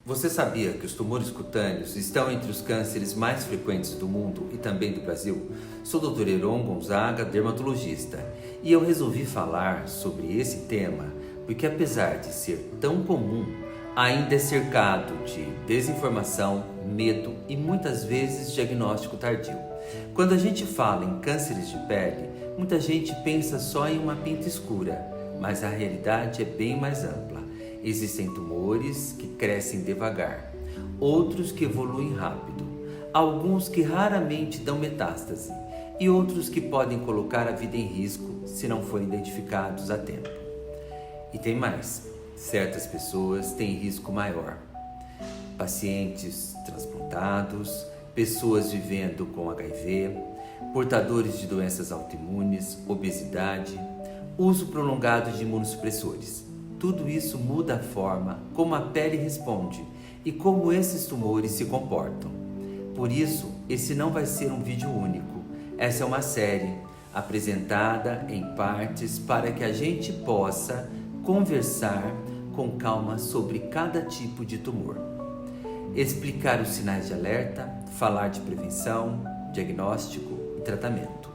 Você sabia que os tumores cutâneos estão entre os cânceres mais frequentes do mundo e também do Brasil? Sou o Dr. Heron Gonzaga, dermatologista, e eu resolvi falar sobre esse tema porque, apesar de ser tão comum, ainda é cercado de desinformação, medo e muitas vezes diagnóstico tardio. Quando a gente fala em cânceres de pele, muita gente pensa só em uma pinta escura, mas a realidade é bem mais ampla. Existem tumores que crescem devagar, outros que evoluem rápido, alguns que raramente dão metástase e outros que podem colocar a vida em risco se não forem identificados a tempo. E tem mais, certas pessoas têm risco maior. Pacientes transplantados, pessoas vivendo com HIV, portadores de doenças autoimunes, obesidade, uso prolongado de imunossupressores. Tudo isso muda a forma como a pele responde e como esses tumores se comportam. Por isso, esse não vai ser um vídeo único. Essa é uma série apresentada em partes para que a gente possa conversar com calma sobre cada tipo de tumor. Explicar os sinais de alerta, falar de prevenção, diagnóstico e tratamento.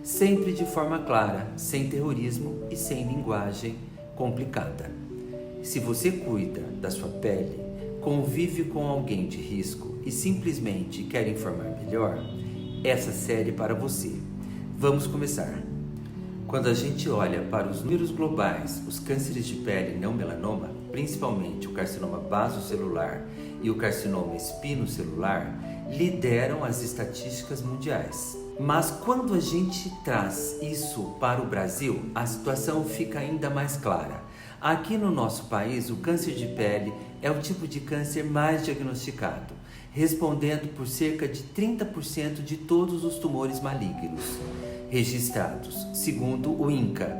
Sempre de forma clara, sem terrorismo e sem linguagem complicada. Se você cuida da sua pele, convive com alguém de risco e simplesmente quer informar melhor, essa série é para você. Vamos começar. Quando a gente olha para os números globais, os cânceres de pele não melanoma, principalmente o carcinoma basocelular e o carcinoma espinocelular, lideram as estatísticas mundiais. Mas quando a gente traz isso para o Brasil, a situação fica ainda mais clara. Aqui no nosso país, o câncer de pele é o tipo de câncer mais diagnosticado, respondendo por cerca de 30% de todos os tumores malignos registrados, segundo o INCA.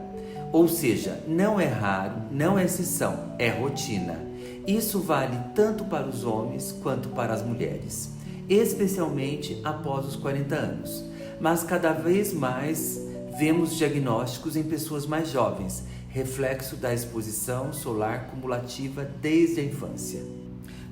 Ou seja, não é raro, não é exceção, é rotina. Isso vale tanto para os homens quanto para as mulheres, especialmente após os 40 anos. Mas cada vez mais vemos diagnósticos em pessoas mais jovens, reflexo da exposição solar cumulativa desde a infância.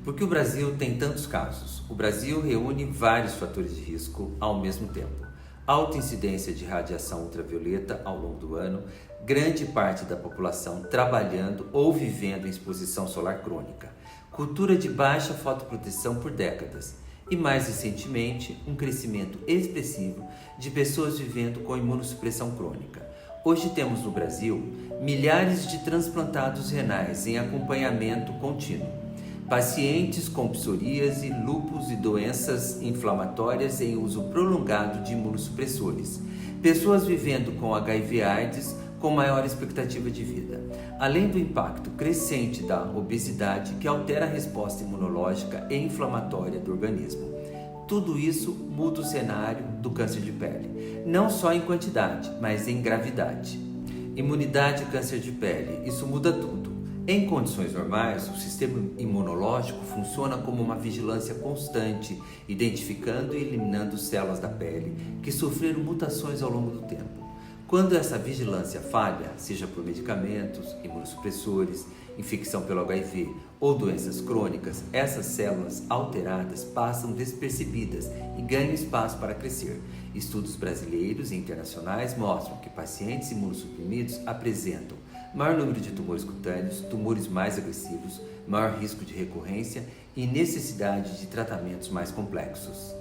Por que o Brasil tem tantos casos? O Brasil reúne vários fatores de risco ao mesmo tempo. Alta incidência de radiação ultravioleta ao longo do ano, grande parte da população trabalhando ou vivendo em exposição solar crônica, cultura de baixa fotoproteção por décadas e, mais recentemente, um crescimento expressivo de pessoas vivendo com imunossupressão crônica. Hoje temos no Brasil milhares de transplantados renais em acompanhamento contínuo, pacientes com psoríase, lúpus e doenças inflamatórias em uso prolongado de imunossupressores, pessoas vivendo com HIV/AIDS com maior expectativa de vida, além do impacto crescente da obesidade que altera a resposta imunológica e inflamatória do organismo. Tudo isso muda o cenário do câncer de pele, não só em quantidade, mas em gravidade. Imunidade e câncer de pele, isso muda tudo. Em condições normais, o sistema imunológico funciona como uma vigilância constante, identificando e eliminando células da pele que sofreram mutações ao longo do tempo. Quando essa vigilância falha, seja por medicamentos, imunossupressores, infecção pelo HIV ou doenças crônicas, essas células alteradas passam despercebidas e ganham espaço para crescer. Estudos brasileiros e internacionais mostram que pacientes imunossuprimidos apresentam maior número de tumores cutâneos, tumores mais agressivos, maior risco de recorrência e necessidade de tratamentos mais complexos.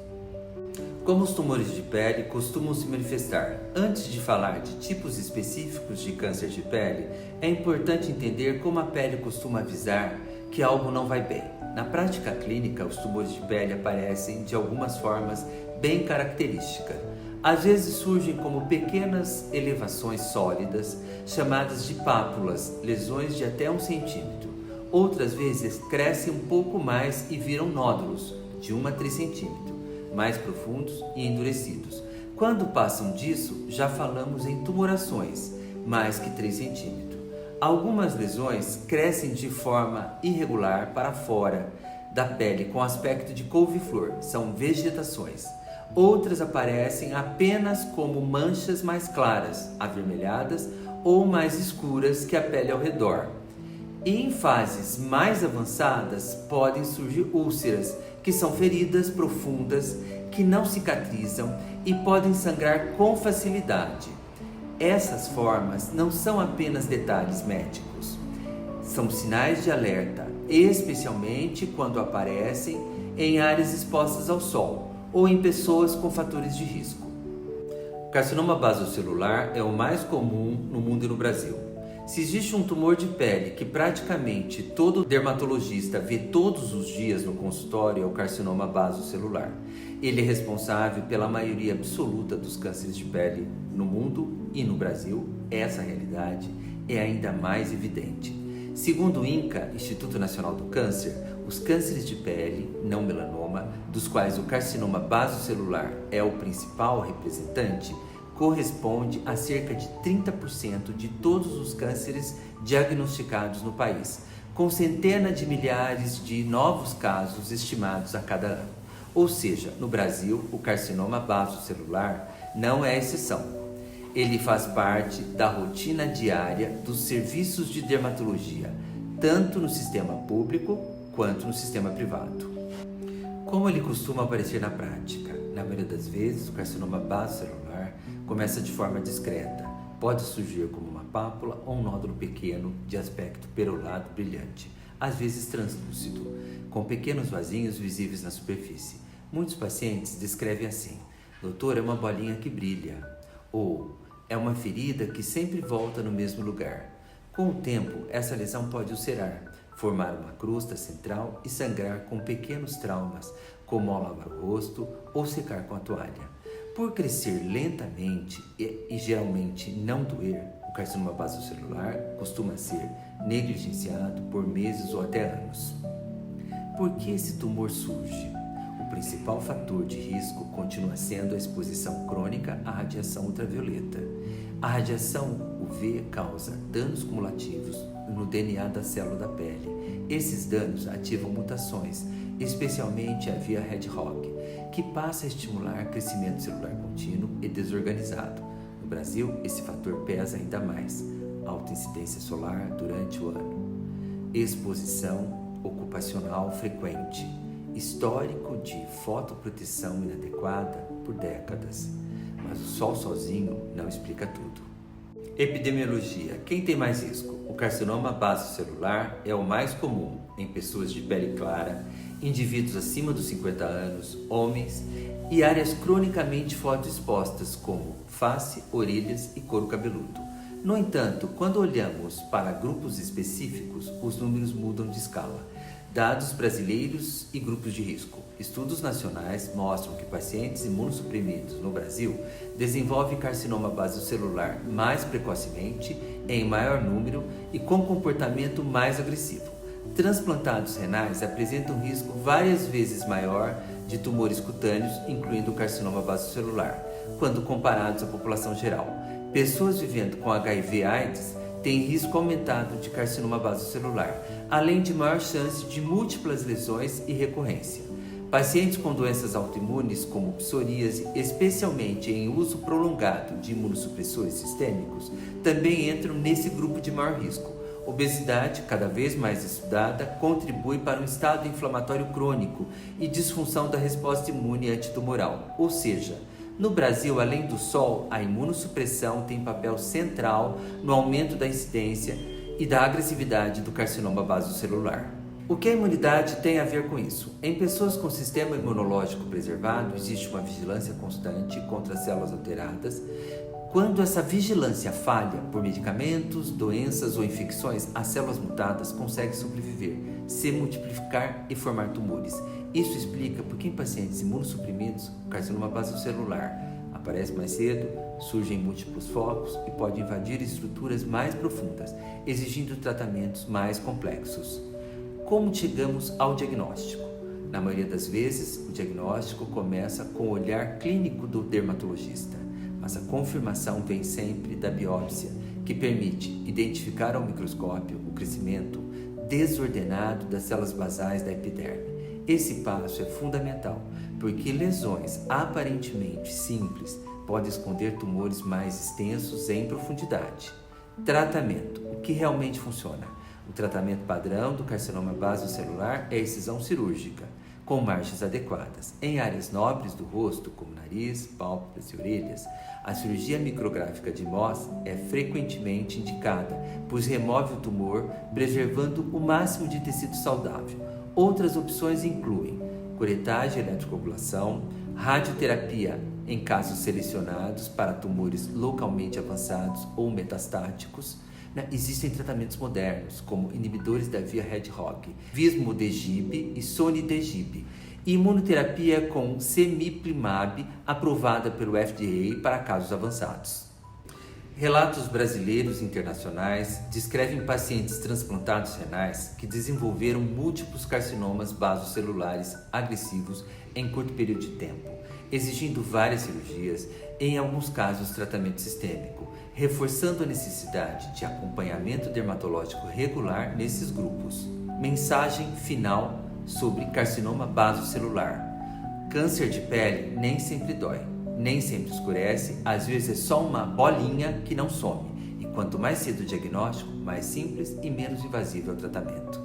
Como os tumores de pele costumam se manifestar? Antes de falar de tipos específicos de câncer de pele, é importante entender como a pele costuma avisar que algo não vai bem. Na prática clínica, os tumores de pele aparecem de algumas formas bem características. Às vezes surgem como pequenas elevações sólidas, chamadas de pápulas, lesões de até 1 centímetro. Outras vezes crescem um pouco mais e viram nódulos, de 1 a 3 centímetros. Mais profundos e endurecidos. Quando passam disso, já falamos em tumorações, mais que 3 centímetros. Algumas lesões crescem de forma irregular para fora da pele com aspecto de couve-flor, são vegetações. Outras aparecem apenas como manchas mais claras, avermelhadas ou mais escuras que a pele ao redor. E em fases mais avançadas podem surgir úlceras, que são feridas profundas que não cicatrizam e podem sangrar com facilidade. Essas formas não são apenas detalhes médicos, são sinais de alerta, especialmente quando aparecem em áreas expostas ao sol ou em pessoas com fatores de risco. O carcinoma basocelular é o mais comum no mundo e no Brasil. Se existe um tumor de pele que praticamente todo dermatologista vê todos os dias no consultório, é o carcinoma basocelular. Ele é responsável pela maioria absoluta dos cânceres de pele no mundo e no Brasil. Essa realidade é ainda mais evidente. Segundo o INCA, Instituto Nacional do Câncer, os cânceres de pele, não melanoma, dos quais o carcinoma basocelular é o principal representante, corresponde a cerca de 30% de todos os cânceres diagnosticados no país, com centenas de milhares de novos casos estimados a cada ano. Ou seja, no Brasil, o carcinoma basocelular não é exceção. Ele faz parte da rotina diária dos serviços de dermatologia, tanto no sistema público quanto no sistema privado. Como ele costuma aparecer na prática? Na maioria das vezes, o carcinoma basocelular começa de forma discreta. Pode surgir como uma pápula ou um nódulo pequeno de aspecto perolado brilhante, às vezes translúcido, com pequenos vasinhos visíveis na superfície. Muitos pacientes descrevem assim: doutor, é uma bolinha que brilha, ou é uma ferida que sempre volta no mesmo lugar. Com o tempo, essa lesão pode ulcerar, formar uma crosta central e sangrar com pequenos traumas, como ao lavar o rosto ou secar com a toalha. Por crescer lentamente e geralmente não doer, o carcinoma basocelular costuma ser negligenciado por meses ou até anos. Por que esse tumor surge? O principal fator de risco continua sendo a exposição crônica à radiação ultravioleta. A radiação UV causa danos cumulativos no DNA da célula da pele. Esses danos ativam mutações, especialmente a via Hedgehog, que passa a estimular crescimento celular contínuo e desorganizado. No Brasil, esse fator pesa ainda mais. Alta incidência solar durante o ano. Exposição ocupacional frequente. Histórico de fotoproteção inadequada por décadas. Mas o sol sozinho não explica tudo. Epidemiologia. Quem tem mais risco? O carcinoma basocelular é o mais comum em pessoas de pele clara, indivíduos acima dos 50 anos, homens e áreas cronicamente fotoexpostas como face, orelhas e couro cabeludo. No entanto, quando olhamos para grupos específicos, os números mudam de escala. Dados brasileiros e grupos de risco. Estudos nacionais mostram que pacientes imunossuprimidos no Brasil desenvolvem carcinoma basocelular mais precocemente, em maior número e com comportamento mais agressivo. Transplantados renais apresentam um risco várias vezes maior de tumores cutâneos, incluindo o carcinoma basocelular, quando comparados à população geral. Pessoas vivendo com HIV/AIDS têm risco aumentado de carcinoma basocelular, além de maior chance de múltiplas lesões e recorrência. Pacientes com doenças autoimunes, como psoríase, especialmente em uso prolongado de imunossupressores sistêmicos, também entram nesse grupo de maior risco. Obesidade, cada vez mais estudada, contribui para um estado inflamatório crônico e disfunção da resposta imune antitumoral, ou seja, no Brasil, além do sol, a imunossupressão tem papel central no aumento da incidência e da agressividade do carcinoma basocelular. O que a imunidade tem a ver com isso? Em pessoas com sistema imunológico preservado, existe uma vigilância constante contra as células alteradas. Quando essa vigilância falha por medicamentos, doenças ou infecções, as células mutadas conseguem sobreviver, se multiplicar e formar tumores. Isso explica por que em pacientes imunossuprimidos, o carcinoma basocelular aparece mais cedo, surge em múltiplos focos e pode invadir estruturas mais profundas, exigindo tratamentos mais complexos. Como chegamos ao diagnóstico? Na maioria das vezes, o diagnóstico começa com o olhar clínico do dermatologista, mas a confirmação vem sempre da biópsia, que permite identificar ao microscópio o crescimento desordenado das células basais da epiderme. Esse passo é fundamental, porque lesões aparentemente simples podem esconder tumores mais extensos em profundidade. Tratamento. O que realmente funciona? O tratamento padrão do carcinoma basocelular é a excisão cirúrgica, com margens adequadas. Em áreas nobres do rosto, como nariz, pálpebras e orelhas, a cirurgia micrográfica de Mohs é frequentemente indicada, pois remove o tumor, preservando o máximo de tecido saudável. Outras opções incluem curetagem e eletrocoagulação, radioterapia em casos selecionados para tumores localmente avançados ou metastáticos. Existem tratamentos modernos, como inibidores da via Hedgehog, Vismodegib e Sonidegib, e imunoterapia com Cemiplimab, aprovada pelo FDA para casos avançados. Relatos brasileiros e internacionais descrevem pacientes transplantados renais que desenvolveram múltiplos carcinomas basocelulares agressivos em curto período de tempo, exigindo várias cirurgias, em alguns casos tratamento sistêmico, reforçando a necessidade de acompanhamento dermatológico regular nesses grupos. Mensagem final sobre carcinoma basocelular. Câncer de pele nem sempre dói, nem sempre escurece, às vezes é só uma bolinha que não some. E quanto mais cedo o diagnóstico, mais simples e menos invasivo é o tratamento.